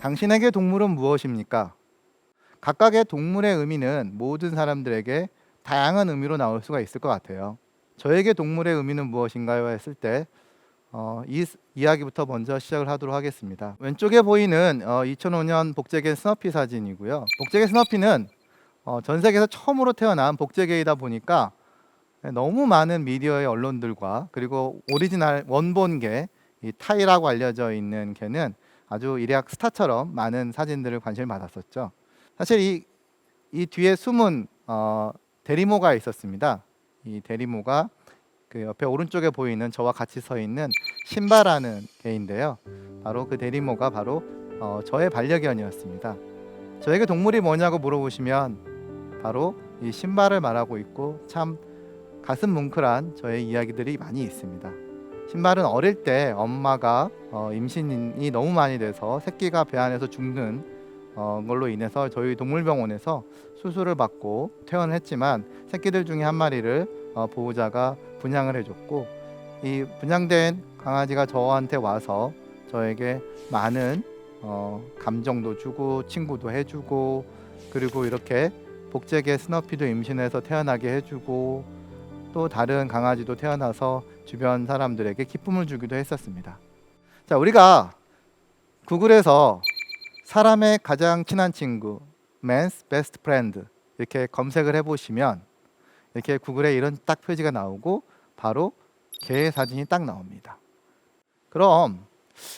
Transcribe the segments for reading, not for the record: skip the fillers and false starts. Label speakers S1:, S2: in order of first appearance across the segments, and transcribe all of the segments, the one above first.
S1: 당신에게 동물은 무엇입니까? 각각의 동물의 의미는 모든 사람들에게 다양한 의미로 나올 수가 있을 것 같아요. 저에게 동물의 의미는 무엇인가요? 했을 때 이 이야기부터 먼저 시작을 하도록 하겠습니다. 왼쪽에 보이는 2005년 복제개 스너피 사진이고요. 복제개 스너피는 전 세계에서 처음으로 태어난 복제개이다 보니까 너무 많은 미디어의 언론들과 그리고 오리지널 원본개, 이 타이라고 알려져 있는 개는 아주 일약 스타처럼 많은 사진들을 관심을 받았었죠. 사실 이 뒤에 숨은 대리모가 있었습니다. 이 대리모가 그 옆에 오른쪽에 보이는 저와 같이 서 있는 신바라는 개인데요. 바로 그 대리모가 바로 저의 반려견이었습니다. 저에게 동물이 뭐냐고 물어보시면 바로 이 신바를 말하고 있고, 참 가슴 뭉클한 저의 이야기들이 많이 있습니다. 신발은 어릴 때 엄마가 임신이 너무 많이 돼서 새끼가 배 안에서 죽는 걸로 인해서 저희 동물병원에서 수술을 받고 퇴원을 했지만, 새끼들 중에 한 마리를 보호자가 분양을 해줬고, 이 분양된 강아지가 저한테 와서 저에게 많은 감정도 주고 친구도 해주고, 그리고 이렇게 복제개 스너피도 임신해서 태어나게 해주고, 또 다른 강아지도 태어나서 주변 사람들에게 기쁨을 주기도 했었습니다. 자, 우리가 구글에서 사람의 가장 친한 친구, Man's Best Friend 이렇게 검색을 해보시면 이렇게 구글에 이런 딱 표지가 나오고 바로 개의 사진이 딱 나옵니다. 그럼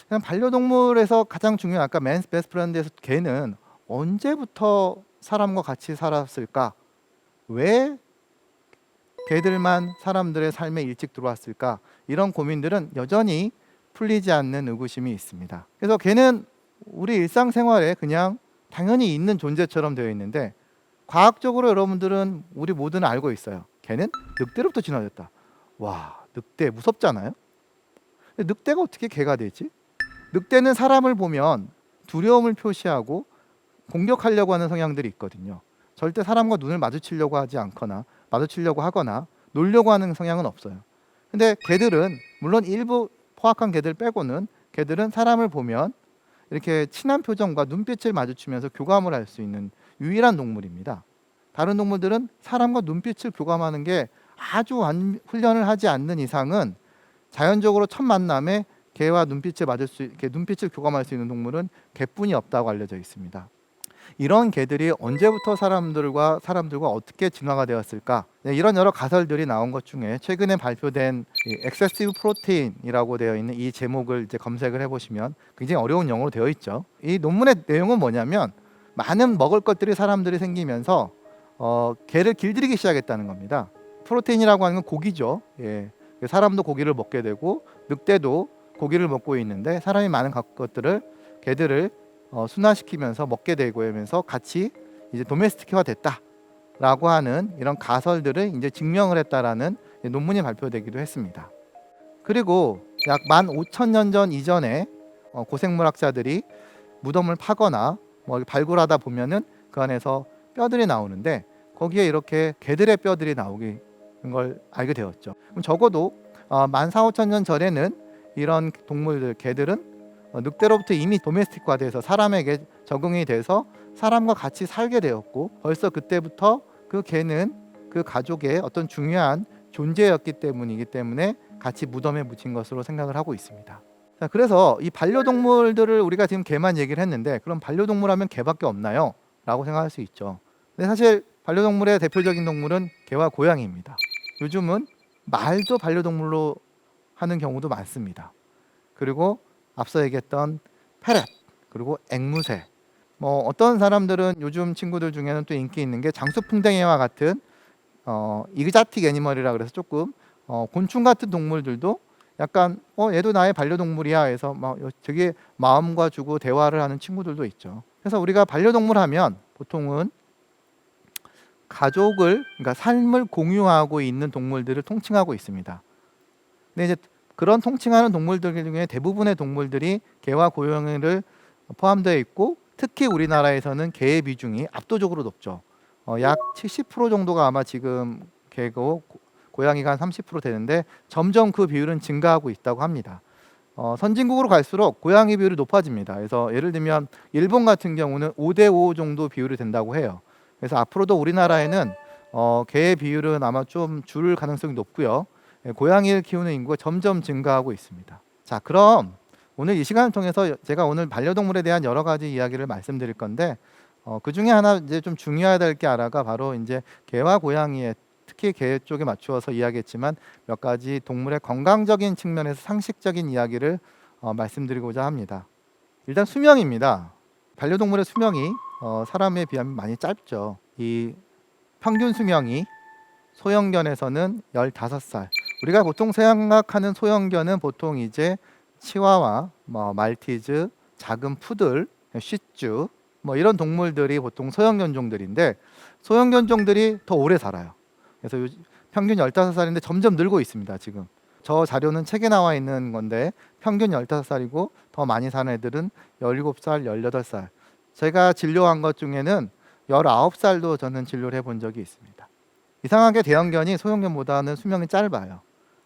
S1: 그냥 반려동물에서 가장 중요한 아까 Man's Best Friend에서 개는 언제부터 사람과 같이 살았을까? 왜 개들만 사람들의 삶에 일찍 들어왔을까? 이런 고민들은 여전히 풀리지 않는 의구심이 있습니다. 그래서 개는 우리 일상생활에 그냥 당연히 있는 존재처럼 되어 있는데, 과학적으로 여러분들은 우리 모두는 알고 있어요. 개는 늑대로부터 진화됐다. 와, 늑대 무섭잖아요. 근데 늑대가 어떻게 개가 되지? 늑대는 사람을 보면 두려움을 표시하고 공격하려고 하는 성향들이 있거든요. 절대 사람과 눈을 마주치려고 하지 않거나 마주치려고 하거나 놀려고 하는 성향은 없어요. 근데 개들은, 물론 일부 포악한 개들 빼고는, 개들은 사람을 보면 이렇게 친한 표정과 눈빛을 마주치면서 교감을 할 수 있는 유일한 동물입니다. 다른 동물들은 사람과 눈빛을 교감하는 게 아주 훈련을 하지 않는 이상은 자연적으로 첫 만남에 개와 눈빛을 교감할 수 있는 동물은 개뿐이 없다고 알려져 있습니다. 이런 개들이 언제부터 사람들과 어떻게 진화가 되었을까? 이런 여러 가설들이 나온 것 중에 최근에 발표된 엑세시브 프로테인이라고 되어 있는 이 제목을 이제 검색을 해보시면 굉장히 어려운 영어로 되어 있죠. 이 논문의 내용은 뭐냐면, 많은 먹을 것들이 사람들이 생기면서 개를 길들이기 시작했다는 겁니다. 프로테인이라고 하는 건 고기죠. 예. 사람도 고기를 먹게 되고 늑대도 고기를 먹고 있는데, 사람이 많은 것들을, 개들을 순화시키면서 먹게 되고 하면서 같이 이제 도메스티크화 됐다라고 하는 이런 가설들을 이제 증명을 했다라는 논문이 발표되기도 했습니다. 그리고 약 15,000년 전 이전에 고생물학자들이 무덤을 파거나 발굴하다 보면은 그 안에서 뼈들이 나오는데, 거기에 이렇게 개들의 뼈들이 나오는 걸 알게 되었죠. 그럼 적어도 14,500년 전에는 이런 동물들, 개들은 늑대로부터 이미 도메스틱화돼서 사람에게 적응이 돼서 사람과 같이 살게 되었고, 벌써 그때부터 그 개는 그 가족의 어떤 중요한 존재였기 때문에 같이 무덤에 묻힌 것으로 생각을 하고 있습니다. 자, 그래서 이 반려동물들을 우리가 지금 개만 얘기를 했는데, 그럼 반려동물 하면 개밖에 없나요? 라고 생각할 수 있죠. 근데 사실 반려동물의 대표적인 동물은 개와 고양이입니다. 요즘은 말도 반려동물로 하는 경우도 많습니다. 그리고 앞서 얘기했던 페렛, 그리고 앵무새, 어떤 사람들은 요즘 친구들 중에는 또 인기 있는 게 장수풍뎅이와 같은 이그자틱 애니멀이라 그래서 조금 곤충 같은 동물들도 약간 얘도 나의 반려동물이야 해서 되게 마음과 주고 대화를 하는 친구들도 있죠. 그래서 우리가 반려동물 하면 보통은 가족을, 그러니까 삶을 공유하고 있는 동물들을 통칭하고 있습니다. 근데 이제 그런 통칭하는 동물들 중에 대부분의 동물들이 개와 고양이를 포함되어 있고, 특히 우리나라에서는 개의 비중이 압도적으로 높죠. 약 70% 정도가 아마 지금 개고 고양이가 한 30% 되는데, 점점 그 비율은 증가하고 있다고 합니다. 선진국으로 갈수록 고양이 비율이 높아집니다. 그래서 예를 들면 일본 같은 경우는 5대5 정도 비율이 된다고 해요. 그래서 앞으로도 우리나라에는 개의 비율은 아마 좀 줄 가능성이 높고요. 고양이를 키우는 인구가 점점 증가하고 있습니다. 자, 그럼 오늘 이 시간을 통해서 제가 오늘 반려동물에 대한 여러 가지 이야기를 말씀드릴 건데 그 중에 하나 이제 좀 중요해야 될 게 하나가 바로 이제 개와 고양이의 특히 개 쪽에 맞추어서 이야기했지만 몇 가지 동물의 건강적인 측면에서 상식적인 이야기를 말씀드리고자 합니다. 일단 수명입니다. 반려동물의 수명이 사람에 비하면 많이 짧죠. 이 평균 수명이 소형견에서는 15살. 우리가 보통 생각하는 소형견은 보통 이제 치와와, 말티즈, 작은 푸들, 시츄 이런 동물들이 보통 소형견종들인데 소형견종들이 더 오래 살아요. 그래서 평균 15살인데 점점 늘고 있습니다. 지금 저 자료는 책에 나와 있는 건데 평균 15살이고 더 많이 사는 애들은 17살, 18살. 제가 진료한 것 중에는 19살도 저는 진료를 해본 적이 있습니다. 이상하게 대형견이 소형견보다는 수명이 짧아요.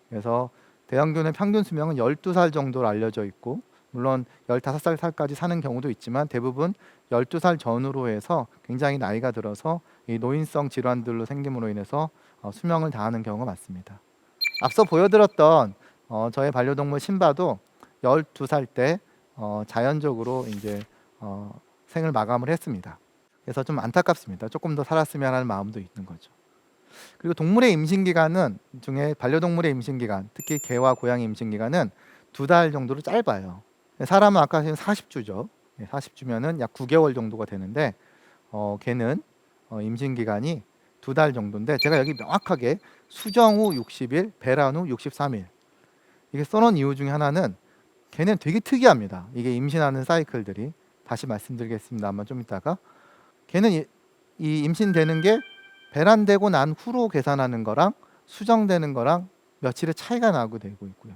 S1: 그래서 대형견의 평균 수명은 12살 정도로 알려져 있고 물론 15살까지 사는 경우도 있지만 대부분 12살 전후로 해서 굉장히 나이가 들어서 이 노인성 질환들로 생김으로 인해서 수명을 다하는 경우가 많습니다. 앞서 보여드렸던 저의 반려동물 신바도 12살 때 자연적으로 이제 생을 마감을 했습니다. 그래서 좀 안타깝습니다. 조금 더 살았으면 하는 마음도 있는 거죠. 그리고 동물의 임신기간은 중에 반려동물의 임신기간, 특히 개와 고양이 임신기간은 2달 정도로 짧아요. 사람은 아까 40주죠. 40주면은 약 9개월 정도가 되는데 개는 임신기간이 2달 정도인데 제가 여기 명확하게 수정 후 60일, 배란 후 63일 이게 써놓은 이유 중에 하나는 개는 되게 특이합니다. 이게 임신하는 사이클들이 다시 말씀드리겠습니다만 좀 이따가 개는 이 임신되는 게 배란되고 난 후로 계산하는 거랑 수정되는 거랑 며칠의 차이가 나고 되고 있고요.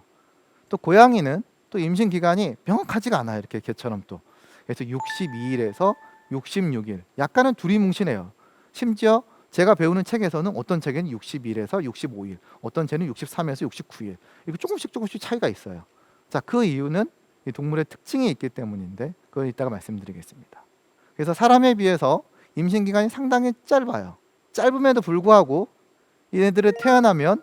S1: 또 고양이는 또 임신 기간이 명확하지가 않아요. 이렇게 개처럼 또. 그래서 62일에서 66일. 약간은 두리뭉실해요. 심지어 제가 배우는 책에서는 어떤 책에는 62일에서 65일, 어떤 책은 63에서 69일. 이렇게 조금씩 차이가 있어요. 자, 그 이유는 이 동물의 특징이 있기 때문인데 그건 이따가 말씀드리겠습니다. 그래서 사람에 비해서 임신 기간이 상당히 짧아요. 짧음에도 불구하고 얘네들을 태어나면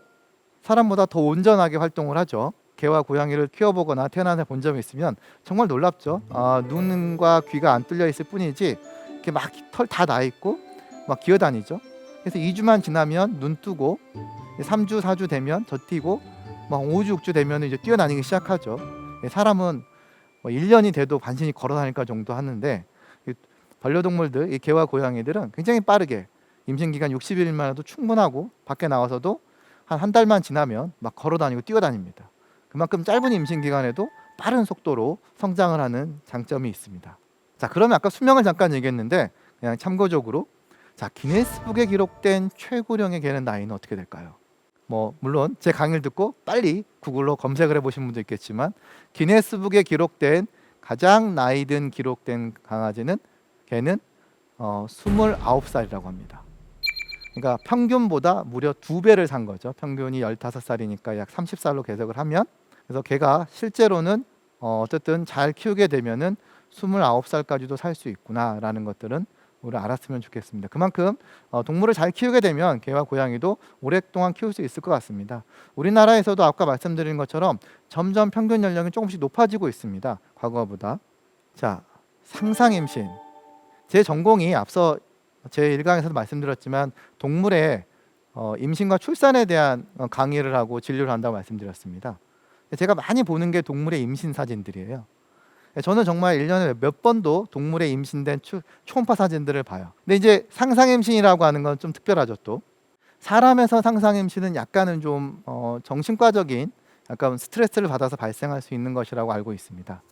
S1: 사람보다 더 온전하게 활동을 하죠. 개와 고양이를 키워보거나 태어나서 본 점이 있으면 정말 놀랍죠. 눈과 귀가 안 뚫려 있을 뿐이지 이렇게 막 털 다 나 있고 막 기어다니죠. 그래서 2주만 지나면 눈 뜨고 3주, 4주 되면 젖히고 막 5주, 6주 되면 이제 뛰어다니기 시작하죠. 사람은 1년이 돼도 간신히 걸어다닐까 정도 하는데 반려동물들, 이 개와 고양이들은 굉장히 빠르게 임신기간 60일만 해도 충분하고 밖에 나와서도 한 달만 지나면 막 걸어다니고 뛰어다닙니다. 그만큼 짧은 임신기간에도 빠른 속도로 성장을 하는 장점이 있습니다. 자, 그러면 아까 수명을 잠깐 얘기했는데 그냥 참고적으로 자, 기네스북에 기록된 최고령의 개는 나이는 어떻게 될까요? 물론 제 강의를 듣고 빨리 구글로 검색을 해보신 분도 있겠지만 기네스북에 기록된 가장 나이 든 기록된 개는 29살이라고 합니다. 그러니까 평균보다 무려 2배를 산 거죠. 평균이 15살이니까 약 30살로 계속을 하면 그래서 개가 실제로는 어쨌든 잘 키우게 되면은 29살까지도 살 수 있구나라는 것들은 우리 알았으면 좋겠습니다. 그만큼 동물을 잘 키우게 되면 개와 고양이도 오랫동안 키울 수 있을 것 같습니다. 우리나라에서도 아까 말씀드린 것처럼 점점 평균 연령이 조금씩 높아지고 있습니다. 과거보다. 자, 상상 임신. 제 전공이 앞서 제 1강에서도 말씀드렸지만 동물의 임신과 출산에 대한 강의를 하고 진료를 한다고 말씀드렸습니다. 제가 많이 보는 게 동물의 임신 사진들이에요. 저는 정말 1년에 몇 번도 동물의 임신된 초음파 사진들을 봐요. 근데 이제 상상 임신이라고 하는 건 좀 특별하죠. 또 사람에서 상상 임신은 약간은 좀 정신과적인 약간 스트레스를 받아서 발생할 수 있는 것이라고 알고 있습니다.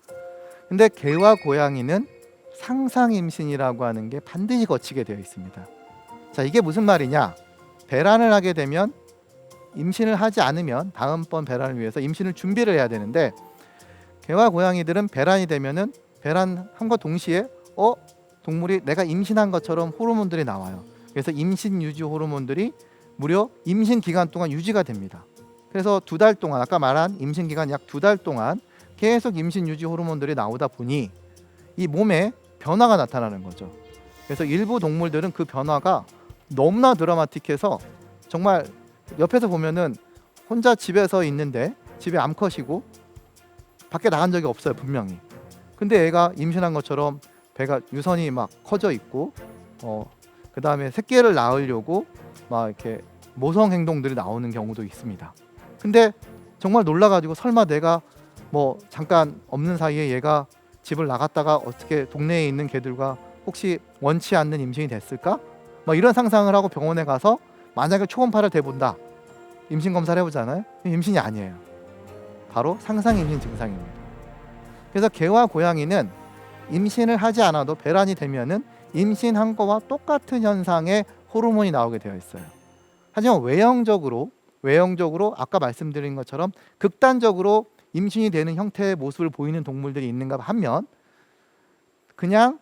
S1: 근데 개와 고양이는 상상 임신이라고 하는 게 반드시 거치게 되어 있습니다. 자, 이게 무슨 말이냐? 배란을 하게 되면 임신을 하지 않으면 다음번 배란을 위해서 임신을 준비를 해야 되는데 개와 고양이들은 배란이 되면은 배란함과 동시에 동물이 내가 임신한 것처럼 호르몬들이 나와요. 그래서 임신 유지 호르몬들이 무려 임신 기간 동안 유지가 됩니다. 그래서 2달 동안 아까 말한 임신 기간 약 2달 동안 계속 임신 유지 호르몬들이 나오다 보니 이 몸에 변화가 나타나는 거죠. 그래서 일부 동물들은 그 변화가 너무나 드라마틱해서 정말 옆에서 보면은 혼자 집에서 있는데 집에 암컷이고 밖에 나간 적이 없어요, 분명히. 근데 애가 임신한 것처럼 배가 유선이 막 커져 있고 그 다음에 새끼를 낳으려고 막 이렇게 모성 행동들이 나오는 경우도 있습니다. 근데 정말 놀라가지고 설마 내가 뭐 잠깐 없는 사이에 얘가 집을 나갔다가 어떻게 동네에 있는 개들과 혹시 원치 않는 임신이 됐을까? 뭐 이런 상상을 하고 병원에 가서 만약에 초음파를 대본다, 임신 검사를 해보잖아요. 임신이 아니에요. 바로 상상 임신 증상입니다. 그래서 개와 고양이는 임신을 하지 않아도 배란이 되면은 임신한 거와 똑같은 현상의 호르몬이 나오게 되어 있어요. 하지만 외형적으로 아까 말씀드린 것처럼 극단적으로 임신이 되는 형태의 모습을 보이는 동물들이 있는가 하면 그냥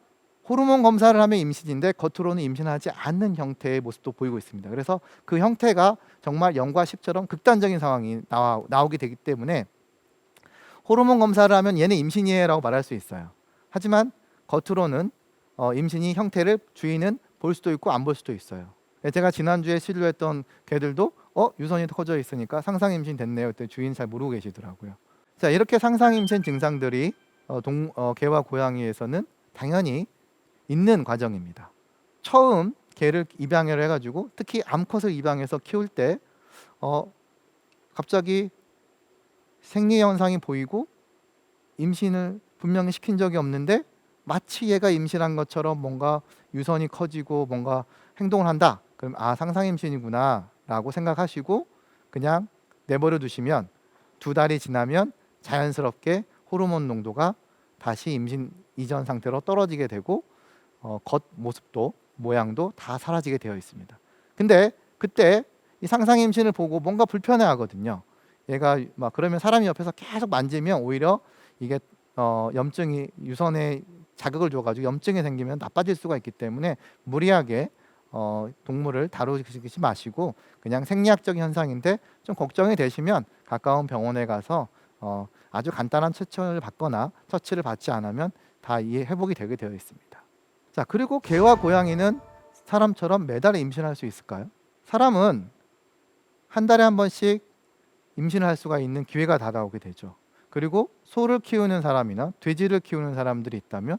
S1: 호르몬 검사를 하면 임신인데 겉으로는 임신하지 않는 형태의 모습도 보이고 있습니다. 그래서 그 형태가 정말 0과 10처럼 극단적인 상황이 나오게 되기 때문에 호르몬 검사를 하면 얘는 임신이에요 라고 말할 수 있어요. 하지만 겉으로는 임신이 형태를 주인은 볼 수도 있고 안 볼 수도 있어요. 제가 지난주에 시도했던 개들도 유선이 커져 있으니까 상상 임신 됐네요. 그때 주인 잘 모르고 계시더라고요. 자, 이렇게 상상 임신 증상들이 개와 고양이에서는 당연히 있는 과정입니다. 처음 개를 입양을 해가지고 특히 암컷을 입양해서 키울 때 갑자기 생리 현상이 보이고 임신을 분명히 시킨 적이 없는데 마치 얘가 임신한 것처럼 뭔가 유선이 커지고 뭔가 행동을 한다. 그럼 상상 임신이구나 라고 생각하시고 그냥 내버려 두시면 2달이 지나면 자연스럽게 호르몬 농도가 다시 임신 이전 상태로 떨어지게 되고 겉 모습도 모양도 다 사라지게 되어 있습니다. 근데 그때 이 상상 임신을 보고 뭔가 불편해 하거든요. 얘가 막 그러면 사람이 옆에서 계속 만지면 오히려 이게 염증이 유선에 자극을 줘가지고 염증이 생기면 나빠질 수가 있기 때문에 무리하게 동물을 다루지 마시고 그냥 생리학적인 현상인데 좀 걱정이 되시면 가까운 병원에 가서 아주 간단한 처치를 받거나 처치를 받지 않으면 다 회복이 되게 되어 있습니다. 자, 그리고 개와 고양이는 사람처럼 매달 임신할 수 있을까요? 사람은 한 달에 한 번씩 임신을 할 수가 있는 기회가 다가오게 되죠. 그리고 소를 키우는 사람이나 돼지를 키우는 사람들이 있다면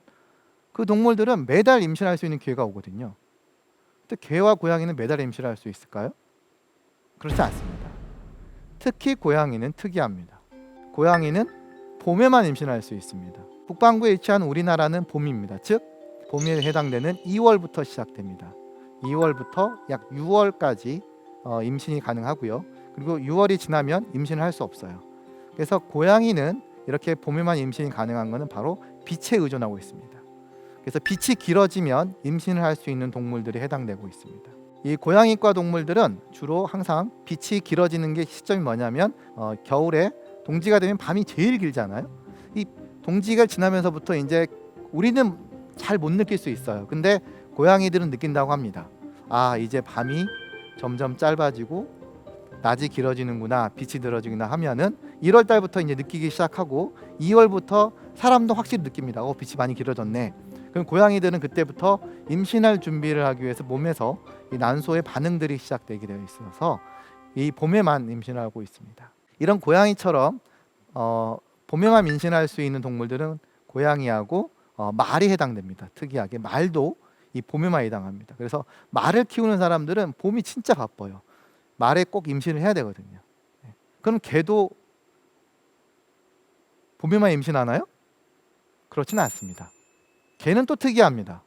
S1: 그 동물들은 매달 임신할 수 있는 기회가 오거든요. 근데 개와 고양이는 매달 임신할 수 있을까요? 그렇지 않습니다. 특히 고양이는 특이합니다. 고양이는 봄에만 임신할 수 있습니다. 북반구에 위치한 우리나라는 봄입니다. 즉 봄에 해당되는 2월부터 시작됩니다. 2월부터 약 6월까지 임신이 가능하고요. 그리고 6월이 지나면 임신을 할 수 없어요. 그래서 고양이는 이렇게 봄에만 임신이 가능한 것은 바로 빛에 의존하고 있습니다. 그래서 빛이 길어지면 임신을 할 수 있는 동물들이 해당되고 있습니다. 이 고양이과 동물들은 주로 항상 빛이 길어지는 게 시점이 뭐냐면 겨울에 동지가 되면 밤이 제일 길잖아요. 이 동지가 지나면서부터 이제 우리는 잘 못 느낄 수 있어요. 근데 고양이들은 느낀다고 합니다. 이제 밤이 점점 짧아지고 낮이 길어지는구나, 빛이 늘어지구나 하면은 1월 달부터 이제 느끼기 시작하고 2월부터 사람도 확실히 느낍니다. 빛이 많이 길어졌네. 그럼 고양이들은 그때부터 임신할 준비를 하기 위해서 몸에서 이 난소의 반응들이 시작되게 되어 있어서 이 봄에만 임신하고 있습니다. 이런 고양이처럼 봄에만 임신할 수 있는 동물들은 고양이하고 말이 해당됩니다. 특이하게 말도 이 봄에만 해당합니다. 그래서 말을 키우는 사람들은 봄이 진짜 바빠요. 말에 꼭 임신을 해야 되거든요. 그럼 개도 봄에만 임신하나요? 그렇지는 않습니다. 개는 또 특이합니다.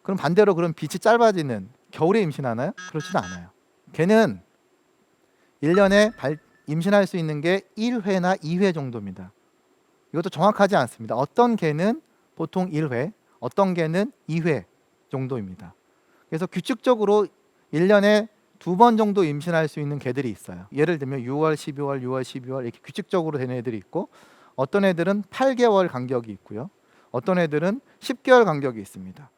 S1: 그럼 반대로 그럼 빛이 짧아지는 겨울에 임신하나요? 그렇지는 않아요. 개는 1년에 임신할 수 있는 게 1회나 2회 정도입니다. 이것도 정확하지 않습니다. 어떤 개는 보통 1회, 어떤 개는 2회 정도입니다. 그래서 규칙적으로 1년에 2번 정도 임신할 수 있는 개들이 있어요. 예를 들면 6월, 12월, 6월, 12월 이렇게 규칙적으로 되는 애들이 있고 어떤 애들은 8개월 간격이 있고요. 어떤 애들은 10개월 간격이 있습니다.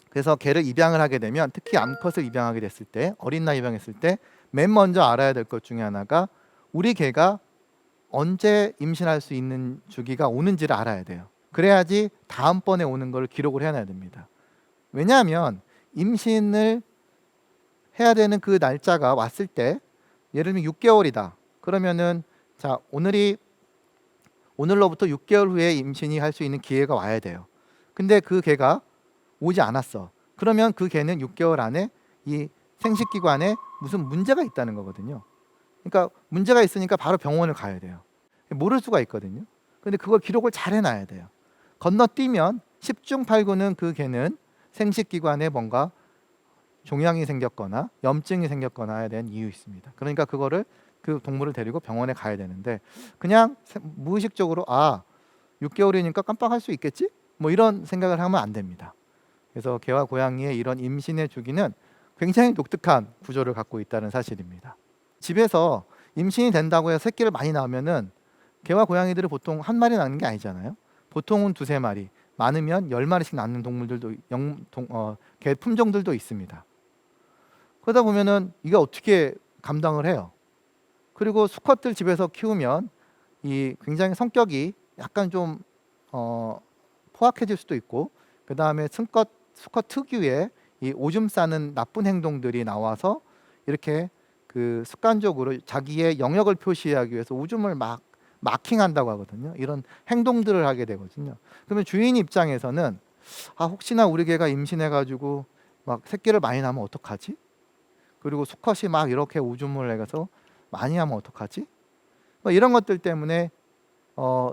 S1: 그래서 개를 입양을 하게 되면 특히 암컷을 입양하게 됐을 때 어린 나이 입양했을 때 맨 먼저 알아야 될 것 중에 하나가 우리 개가 언제 임신할 수 있는 주기가 오는지를 알아야 돼요. 그래야지 다음번에 오는 걸 기록을 해놔야 됩니다. 왜냐하면 임신을 해야 되는 그 날짜가 왔을 때, 예를 들면 6개월이다. 그러면은 자, 오늘로부터 6개월 후에 임신이 할 수 있는 기회가 와야 돼요. 근데 그 개가 오지 않았어. 그러면 그 개는 6개월 안에 이 생식기관에 무슨 문제가 있다는 거거든요. 그러니까 문제가 있으니까 바로 병원을 가야 돼요. 모를 수가 있거든요. 근데 그걸 기록을 잘 해놔야 돼요. 건너뛰면 10중 8구는 그 개는 생식기관에 뭔가 종양이 생겼거나 염증이 생겼거나에 대한 이유 있습니다. 그러니까 그거를 그 동물을 데리고 병원에 가야 되는데, 그냥 무의식적으로 6개월이니까 깜빡할 수 있겠지? 뭐 이런 생각을 하면 안 됩니다. 그래서 개와 고양이의 이런 임신의 주기는 굉장히 독특한 구조를 갖고 있다는 사실입니다. 집에서 임신이 된다고 해서 새끼를 많이 낳으면은 개와 고양이들이 보통 한 마리 낳는 게 아니잖아요. 보통은 두세 마리, 많으면 10마리씩 낳는 동물들도 개 품종들도 있습니다. 그러다 보면은 이게 어떻게 감당을 해요? 그리고 수컷들 집에서 키우면 이 굉장히 성격이 약간 좀 포악해질 수도 있고, 그 다음에 수컷 특유의 이 오줌 싸는 나쁜 행동들이 나와서 이렇게 그 습관적으로 자기의 영역을 표시하기 위해서 오줌을 막 마킹한다고 하거든요. 이런 행동들을 하게 되거든요. 그러면 주인 입장에서는 혹시나 우리 개가 임신해가지고 막 새끼를 많이 낳으면 어떡하지? 그리고 수컷이 막 이렇게 오줌을 내서 많이 하면 어떡하지? 뭐 이런 것들 때문에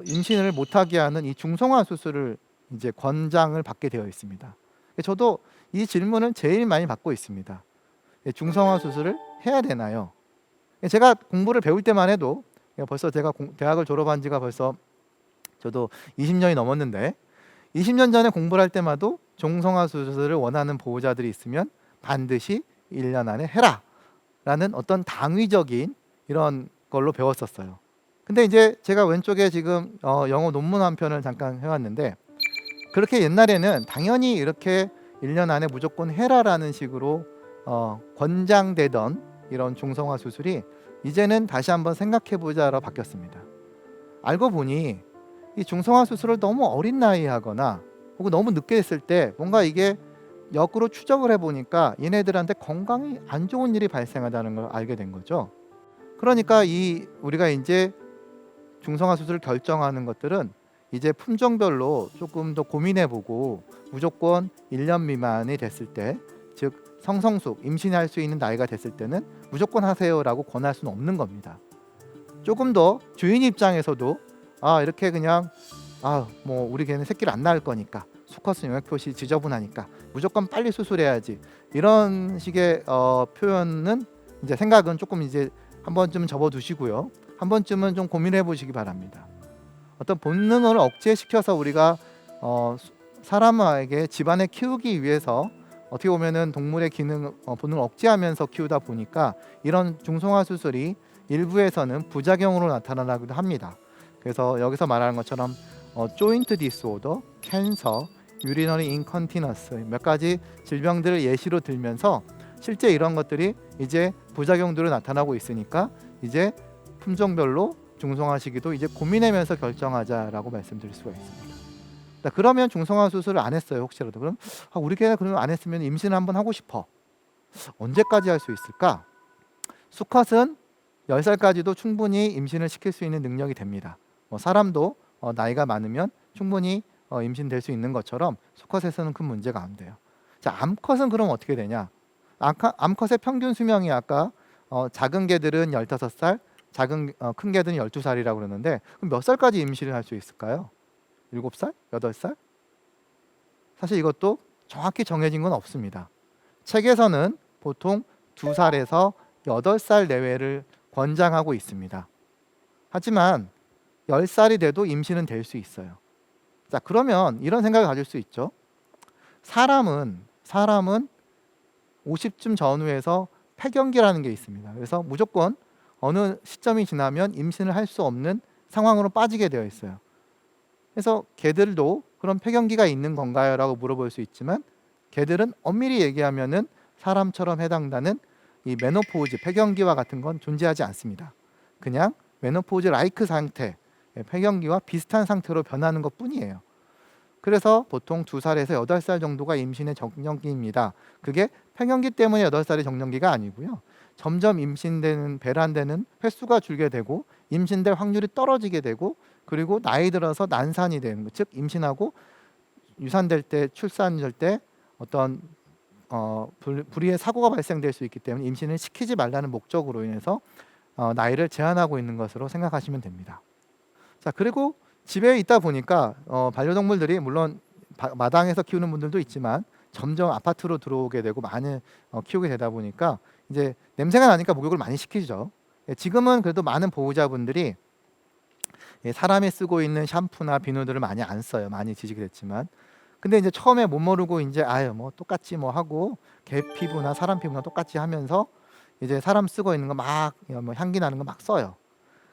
S1: 임신을 못하게 하는 이 중성화 수술을 이제 권장을 받게 되어 있습니다. 저도 이 질문을 제일 많이 받고 있습니다. 중성화 수술을 해야 되나요? 제가 공부를 배울 때만 해도, 벌써 제가 대학을 졸업한 지가 벌써 저도 20년이 넘었는데, 20년 전에 공부를 할 때마다 중성화 수술을 원하는 보호자들이 있으면 반드시 1년 안에 해라 라는 어떤 당위적인 이런 걸로 배웠었어요. 근데 이제 제가 왼쪽에 지금 영어 논문 한 편을 잠깐 해왔는데, 그렇게 옛날에는 당연히 이렇게 1년 안에 무조건 해라라는 식으로 권장되던 이런 중성화 수술이 이제는 다시 한번 생각해보자로 바뀌었습니다. 알고 보니 이 중성화 수술을 너무 어린 나이에 하거나 혹은 너무 늦게 했을 때 뭔가 이게 역으로 추적을 해보니까 얘네들한테 건강이 안 좋은 일이 발생하다는 걸 알게 된 거죠. 그러니까 우리가 이제 중성화 수술을 결정하는 것들은 이제 품종별로 조금 더 고민해보고 무조건 1년 미만이 됐을 때, 즉 성성숙, 임신할 수 있는 나이가 됐을 때는 무조건 하세요라고 권할 수는 없는 겁니다. 조금 더 주인 입장에서도 이렇게 그냥 뭐 우리 개는 새끼를 안 낳을 거니까, 수컷은 영역표시 지저분하니까 무조건 빨리 수술해야지, 이런 식의 표현은 이제 생각은 조금 이제 한 번쯤 접어두시고요. 한 번쯤은 좀 고민해 보시기 바랍니다. 어떤 본능을 억제시켜서 우리가 사람에게 집안에 키우기 위해서 어떻게 보면은 동물의 본능을 억제하면서 키우다 보니까 이런 중성화 수술이 일부에서는 부작용으로 나타나기도 합니다. 그래서 여기서 말하는 것처럼 조인트 디스오더, 캔서, 유리너리 인컨티너스 몇 가지 질병들을 예시로 들면서 실제 이런 것들이 이제 부작용들로 나타나고 있으니까 이제 품종별로 중성화 시기도 이제 고민하면서 결정하자라고 말씀드릴 수가 있습니다. 그러면 중성화 수술을 안 했어요. 혹시라도 그럼 우리 개가 그러면 안 했으면 임신을 한번 하고 싶어. 언제까지 할 수 있을까? 수컷은 10살까지도 충분히 임신을 시킬 수 있는 능력이 됩니다. 사람도 나이가 많으면 충분히 임신될 수 있는 것처럼 수컷에서는 큰 문제가 안 돼요. 자, 암컷은 그럼 어떻게 되냐? 암컷의 평균 수명이 아까 작은 개들은 15살, 큰 개들은 12살이라고 그러는데, 그럼 몇 살까지 임신을 할 수 있을까요? 7살? 8살? 사실 이것도 정확히 정해진 건 없습니다. 책에서는 보통 2살에서 8살 내외를 권장하고 있습니다. 하지만 10살이 돼도 임신은 될 수 있어요. 자, 그러면 이런 생각을 가질 수 있죠. 사람은 50쯤 전후에서 폐경기라는 게 있습니다. 그래서 무조건 어느 시점이 지나면 임신을 할 수 없는 상황으로 빠지게 되어 있어요. 그래서 개들도 그런 폐경기가 있는 건가요? 라고 물어볼 수 있지만, 개들은 엄밀히 얘기하면은 사람처럼 해당되는 이 메노포즈, 폐경기와 같은 건 존재하지 않습니다. 그냥 메노포즈 라이크 상태, 폐경기와 비슷한 상태로 변하는 것뿐이에요. 그래서 보통 2살에서 8살 정도가 임신의 정년기입니다. 그게 폐경기 때문에 8살이 정년기가 아니고요. 점점 임신되는 배란되는 횟수가 줄게 되고 임신될 확률이 떨어지게 되고 그리고 나이 들어서 난산이 되는 거, 즉 임신하고 유산될 때 출산될 때 어떤 불의의 사고가 발생될 수 있기 때문에 임신을 시키지 말라는 목적으로 인해서 나이를 제한하고 있는 것으로 생각하시면 됩니다. 자, 그리고 집에 있다 보니까 반려동물들이 물론 마당에서 키우는 분들도 있지만 점점 아파트로 들어오게 되고 많이 키우게 되다 보니까 이제 냄새가 나니까 목욕을 많이 시키죠. 지금은 그래도 많은 보호자분들이 사람이 쓰고 있는 샴푸나 비누들을 많이 안 써요. 많이 지지게 됐지만. 근데 이제 처음에 못 모르고 이제 아유 뭐 똑같지 뭐 하고 개 피부나 사람 피부나 똑같이 하면서 이제 사람 쓰고 있는 거 막 뭐 향기 나는 거 막 써요.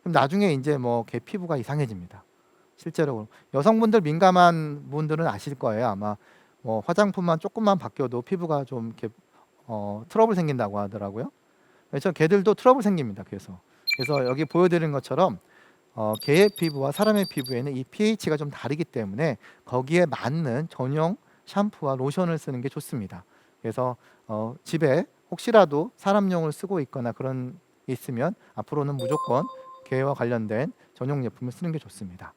S1: 그럼 나중에 이제 뭐 개 피부가 이상해집니다. 실제로 여성분들 민감한 분들은 아실 거예요. 아마 뭐 화장품만 조금만 바뀌어도 피부가 좀 이렇게 트러블 생긴다고 하더라고요. 그래서 개들도 트러블 생깁니다. 그래서 여기 보여드린 것처럼 개의 피부와 사람의 피부에는 이 pH가 좀 다르기 때문에 거기에 맞는 전용 샴푸와 로션을 쓰는 게 좋습니다. 그래서 집에 혹시라도 사람용을 쓰고 있거나 그런 게 있으면 앞으로는 무조건 개와 관련된 전용 제품을 쓰는 게 좋습니다.